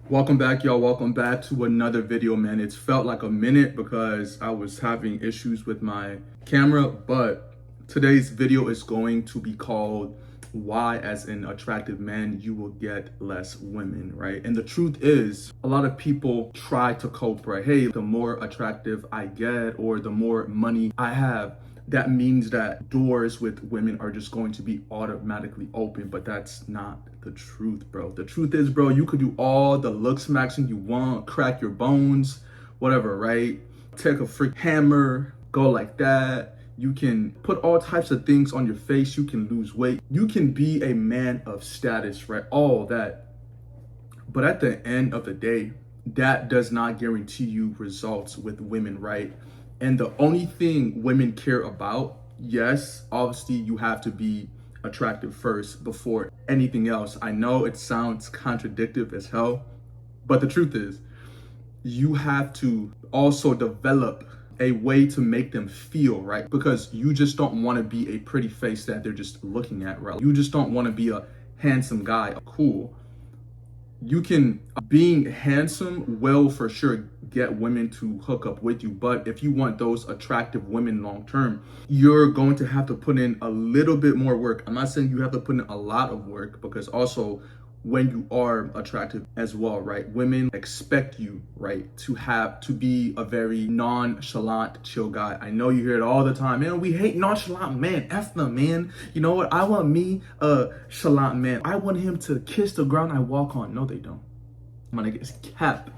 Welcome back, y'all. Welcome back to another video, man. It's felt like a minute because I was having issues with my camera, but today's video is going to be called Why, as an attractive man, you will get less women, right? And the truth is, a lot of people try to cope, right? Hey, the more attractive I get or the more money I have, that means that doors with women are just going to be automatically open, but that's not the truth, bro. The truth is, bro, you could do all the looks maxing you want, crack your bones, whatever, right? Take a freak hammer, go like that. You can put all types of things on your face. You can lose weight. You can be a man of status, right? All that. But at the end of the day, that does not guarantee you results with women, right? And the only thing women care about, yes, obviously you have to be attractive first before anything else. I know it sounds contradictory as hell, but the truth is, you have to also develop a way to make them feel, right? Because you just don't want to be a pretty face that they're just looking at, right? You just don't want to be a handsome guy. Cool. You can, being handsome will for sure get women to hook up with you, but if you want those attractive women long term, you're going to have to put in a little bit more work. I'm not saying you have to put in a lot of work, because also when you are attractive as well, right, women expect you, right, to be a very nonchalant, chill guy. I know you hear it all the time, man. We hate nonchalant men. F them, man. You know what? I want me a chalant man. I want him to kiss the ground I walk on. No, they don't. I'm gonna get cap.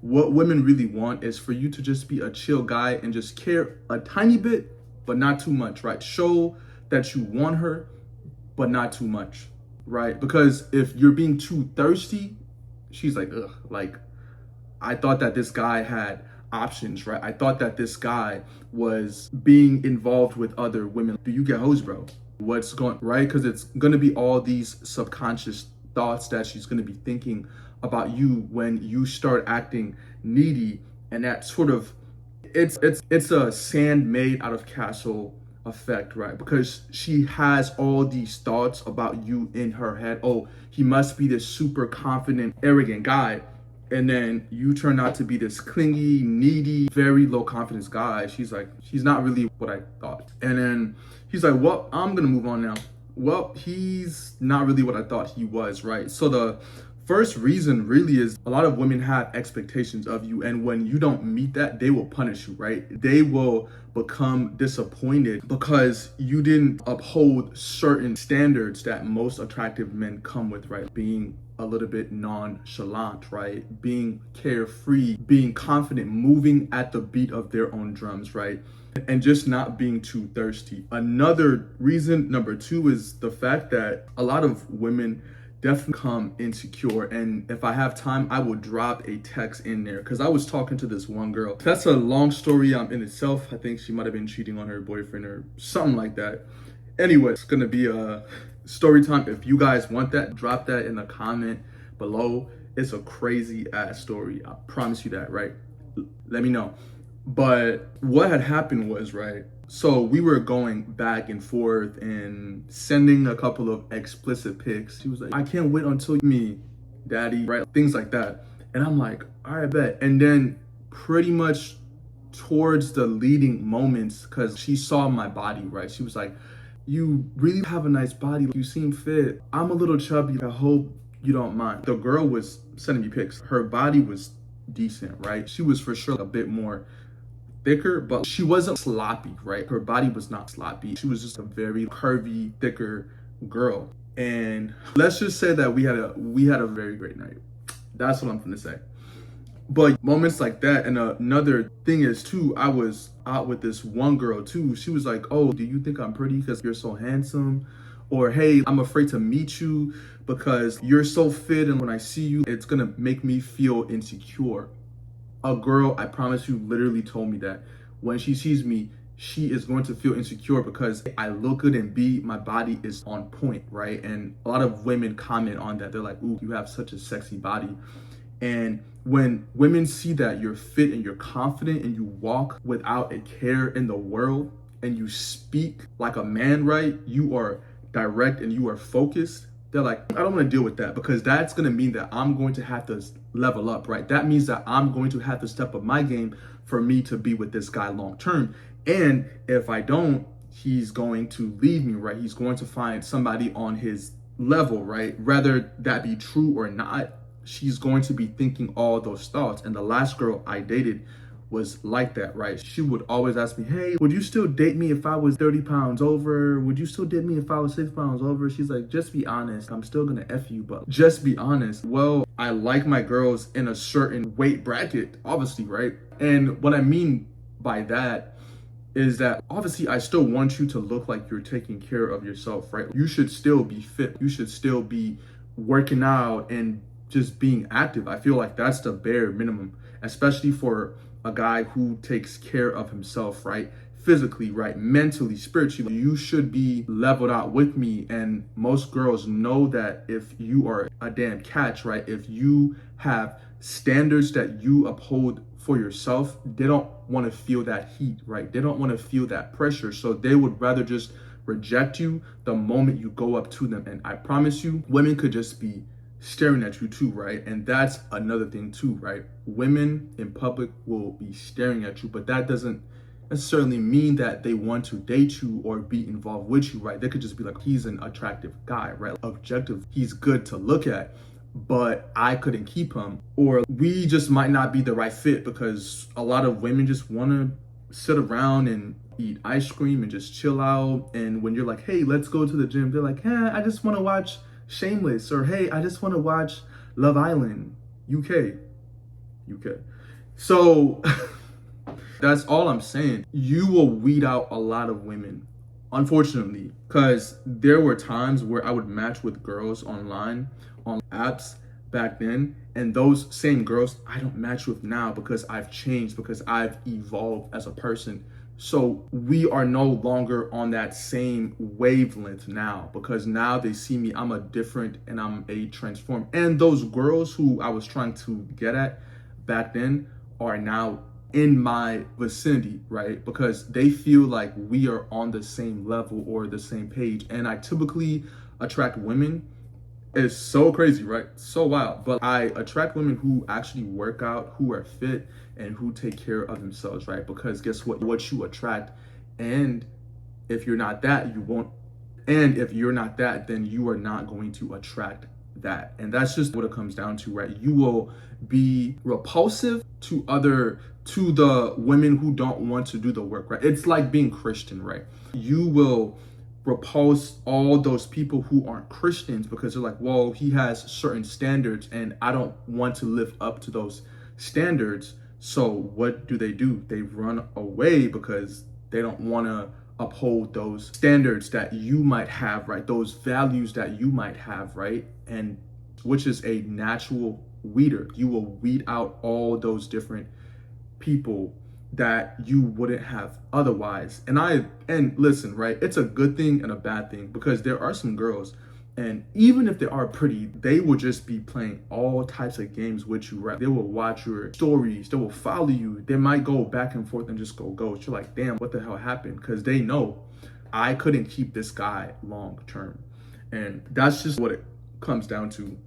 What women really want is for you to just be a chill guy and just care a tiny bit, but not too much, right? Show that you want her, but not too much, right? Because if you're being too thirsty, she's like, ugh, like, I thought that this guy had options, right? I thought that this guy was being involved with other women. Do you get hoes, bro? What's going, right? Because it's gonna be all these subconscious thoughts that she's gonna be thinking about you when you start acting needy, and that sort of, it's a sand made out of castle effect, right? Because she has all these thoughts about you in her head. Oh, he must be this super confident, arrogant guy. And then you turn out to be this clingy, needy, very low confidence guy. She's like, he's not really what I thought. And then he's like, well, I'm gonna move on now. Well, he's not really what I thought he was, right? So the first reason really is a lot of women have expectations of you, and when you don't meet that, they will punish you, right? They will become disappointed because you didn't uphold certain standards that most attractive men come with, right? Being a little bit nonchalant, right? Being carefree, being confident, moving at the beat of their own drums, right? And just not being too thirsty. Another reason, number two, is the fact that a lot of women definitely become insecure. And if I have time, I will drop a text in there, because I was talking to this one girl. That's a long story in itself. I think she might have been cheating on her boyfriend or something like that. Anyway, it's gonna be a story time. If you guys want that, drop that in the comment below. It's a crazy ass story, I promise you that, right? Let me know. But what had happened was, right, so we were going back and forth and sending a couple of explicit pics. She was like, I can't wait until me, daddy, right? Things like that. And I'm like, all right, bet. And then pretty much towards the leading moments, because she saw my body, right? She was like, you really have a nice body. You seem fit. I'm a little chubby. I hope you don't mind. The girl was sending me pics. Her body was decent, right? She was for sure a bit more thicker, but she wasn't sloppy, right? Her body was not sloppy. She was just a very curvy, thicker girl. And let's just say that we had a very great night. That's what I'm gonna say. But moments like that, and another thing is too, I was out with this one girl too. She was like, oh, do you think I'm pretty because you're so handsome? Or, hey, I'm afraid to meet you because you're so fit, and when I see you, it's gonna make me feel insecure. A girl, I promise you, literally told me that when she sees me, she is going to feel insecure because I look good, and B, my body is on point, right? And a lot of women comment on that. They're like, ooh, you have such a sexy body. And when women see that you're fit and you're confident and you walk without a care in the world and you speak like a man, right? You are direct and you are focused. They're like, I don't want to deal with that because that's going to mean that I'm going to have to level up, right? That means that I'm going to have to step up my game for me to be with this guy long term. And if I don't, he's going to leave me, right? He's going to find somebody on his level, right? Whether that be true or not, she's going to be thinking all those thoughts. And the last girl I dated was like that, right? She would always ask me, hey, would you still date me if I was 30 pounds over? Would you still date me if I was 6 pounds over? She's like, just be honest. I'm still gonna F you, but just be honest. Well, I like my girls in a certain weight bracket, obviously, right? And what I mean by that is that obviously I still want you to look like you're taking care of yourself, right? You should still be fit. You should still be working out and just being active. I feel like that's the bare minimum, especially for a guy who takes care of himself, right? Physically, right? Mentally, spiritually. You should be leveled out with me. And most girls know that if you are a damn catch, right? If you have standards that you uphold for yourself, they don't want to feel that heat, right? They don't want to feel that pressure. So they would rather just reject you the moment you go up to them. And I promise you, women could just be staring at you too, right? And that's another thing too, right? Women in public will be staring at you, but that doesn't necessarily mean that they want to date you or be involved with you, right? They could just be like, he's an attractive guy, right? Objective, he's good to look at, but I couldn't keep him. Or we just might not be the right fit because a lot of women just want to sit around and eat ice cream and just chill out. And when you're like, hey, let's go to the gym, they're like, hey, I just want to watch Shameless, or hey, I just want to watch Love Island, UK. So that's all I'm saying. You will weed out a lot of women, unfortunately, because there were times where I would match with girls online on apps back then, and those same girls I don't match with now because I've changed, because I've evolved as a person. So we are no longer on that same wavelength now, because now they see me, I'm a different and I'm a transformed. And those girls who I was trying to get at back then are now in my vicinity, right? Because they feel like we are on the same level or the same page. And I typically attract women. It's so crazy, right? So wild. But I attract women who actually work out, who are fit, and who take care of themselves, right? Because guess what? What you attract. And if you're not that, you won't. And if you're not that, then you are not going to attract that. And that's just what it comes down to, right? You will be repulsive to the women who don't want to do the work, right? It's like being Christian, right? You will repulse all those people who aren't Christians because they're like, well, he has certain standards and I don't want to live up to those standards. So what do? They run away because they don't want to uphold those standards that you might have, right? Those values that you might have, right? And which is a natural weeder. You will weed out all those different people that you wouldn't have otherwise. And listen, right? It's a good thing and a bad thing, because there are some girls, and even if they are pretty, they will just be playing all types of games with you, right? They will watch your stories, they will follow you, they might go back and forth and just go ghost. You're like, damn, what the hell happened? Because they know I couldn't keep this guy long term. And that's just what it comes down to.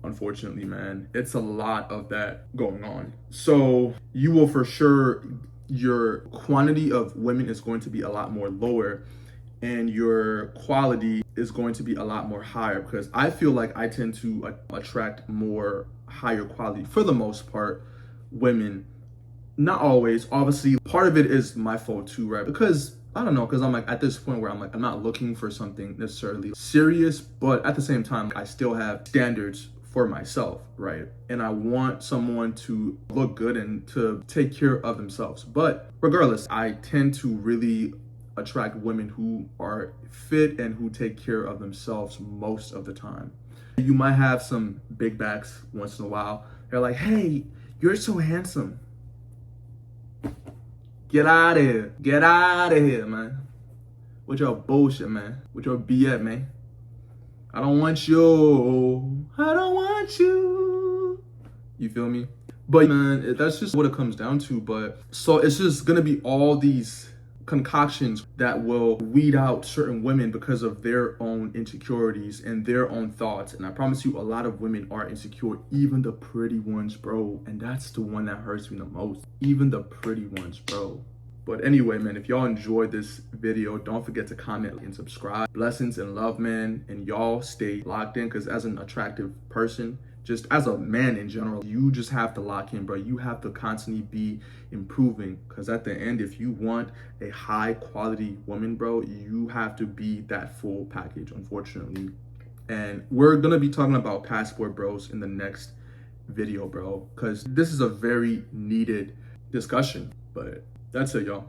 Unfortunately, man, it's a lot of that going on. So you will for sure, your quantity of women is going to be a lot more lower and your quality is going to be a lot more higher, because I feel like I tend to attract more higher quality, for the most part, women. Not always, obviously. Part of it is my fault too, right? Because I don't know, because I'm like at this point where I'm like, I'm not looking for something necessarily serious, but at the same time, I still have standards for myself, right? And I want someone to look good and to take care of themselves. But regardless, I tend to really attract women who are fit and who take care of themselves most of the time. You might have some big backs once in a while. They're like, hey, you're so handsome. Get out of here. Get out of here, man. With your bullshit, man. With your BS, man. I don't want you. I don't want you. You feel me? But man, that's just what it comes down to. But so it's just gonna be all these concoctions that will weed out certain women because of their own insecurities and their own thoughts. And I promise you, a lot of women are insecure, even the pretty ones, bro. And that's the one that hurts me the most. Even the pretty ones, bro. But anyway, man, if y'all enjoyed this video, don't forget to comment and subscribe. Blessings and love, man. And y'all stay locked in, because as an attractive person, just as a man in general, you just have to lock in, bro. You have to constantly be improving, because at the end, if you want a high quality woman, bro, you have to be that full package, unfortunately. And we're gonna be talking about passport bros in the next video, bro, because this is a very needed discussion. But that's it, y'all.